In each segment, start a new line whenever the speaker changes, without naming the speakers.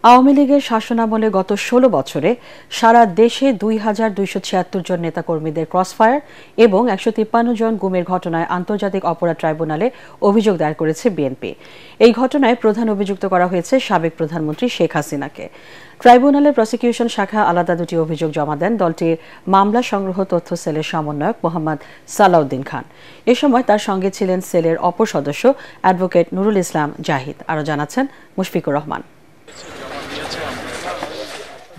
আওয়ামী লীগের শাসনামলে গত ১৬ বছরে সারা দেশে ২,২৭৬ জন নেতাকর্মীদের ক্রসফায়ার এবং ১৫৩ জন গুমের ঘটনায় আন্তর্জাতিক অপরাধ ট্রাইব্যুনালে অভিযোগ দায়ের করেছে বিএনপি। এই ঘটনায় প্রধান অভিযুক্ত করা হয়েছে সাবেক প্রধানমন্ত্রী শেখ হাসিনাকে। ট্রাইব্যুনালের প্রসিকিউশন শাখা আলাদা দুটি অভিযোগ জমা দেন দলটির মামলা সংগ্রহ তথ্য সেলের সমন্বয়ক মোহাম্মদ সালাউদ্দিন খান। এ সময় তার সঙ্গে ছিলেন সেলের অপর সদস্য অ্যাডভোকেট নুরুল ইসলাম জাহিদ। আরও জানাচ্ছেন মুশফিকুর রহমান।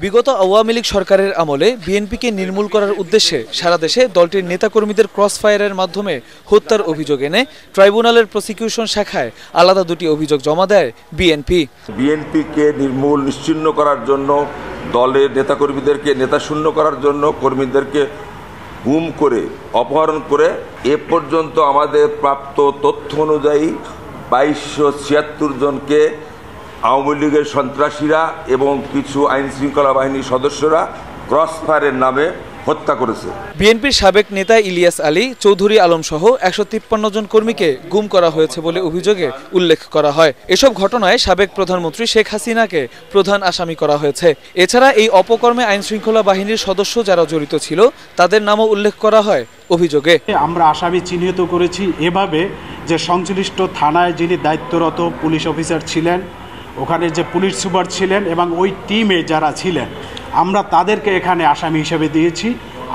বিগত আওয়ামী লীগ সরকারের আমলে বিএনপিকে নির্মূল করার উদ্দেশ্যে সারা দেশে দলটির নেতাকর্মীদের ক্রসফায়ারের মাধ্যমে হত্যার অভিযোগ এনে ট্রাইব্যুনালের প্রসিকিউশন শাখায় আলাদা দুটি অভিযোগ জমা দেয় বিএনপি।
বিএনপিকে নির্মূল নিশ্চিহ্ন করার জন্য, দলের নেতাকর্মীদেরকে নেতাশূন্য করার জন্য, কর্মীদেরকে গুম করে অপহরণ করে এ পর্যন্ত আমাদের প্রাপ্ত তথ্য অনুযায়ী ২২৭৬ জনকে আওয়ামী লীগের সন্ত্রাসীরা এবং কিছু আইন শৃঙ্খলা বাহিনীর সদস্যরা ক্রসফায়ারের নামে হত্যা করেছে।
বিএনপির সাবেক নেতা ইলিয়াস আলী, চৌধুরী আলম সহ ১৫৩ জন কর্মীকে গুম করা হয়েছে বলে অভিযোগে উল্লেখ করা হয়। এসব ঘটনায় সাবেক প্রধানমন্ত্রী শেখ হাসিনাকে প্রধান আসামি করা হয়েছে। এছাড়া এই অপকর্মে আইন শৃঙ্খলা বাহিনীর সদস্য যারা জড়িত ছিল তাদের নামও উল্লেখ করা হয় অভিযোগে।
আমরা আসামি চিহ্নিত করেছি এভাবে যে সংশ্লিষ্ট থানায় যিনি দায়িত্বরত পুলিশ অফিসার ছিলেন, ওখানে যে পুলিশ সুপার ছিলেন এবং ওই টিমে যারা ছিলেন, আমরা তাদেরকে এখানে আসামি হিসেবে দিয়েছি।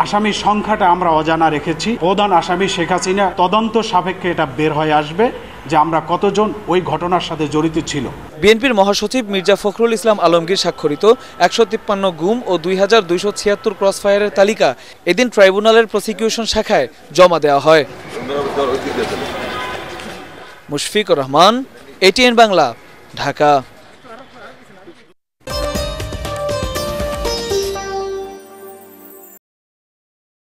আসামির সংখ্যাটা আমরা অজানা রেখেছি। প্রধান আসামি শেখ হাসিনা তদন্ত সাপেক্ষে এটা বের হয়ে আসবে যে আমরা কতজন ওই ঘটনার সাথে জড়িত ছিল।
বিএনপির মহাসচিব মির্জা ফখরুল ইসলাম আলমগীর স্বাক্ষরিত ১৫৩ গুম ও ২,২৭৬ ক্রসফায়ারের তালিকা এদিন ট্রাইব্যুনালের প্রসিকিউশন শাখায় জমা দেওয়া হয়। মুশফিকুর রহমান, এটিএন বাংলা, ঢাকা।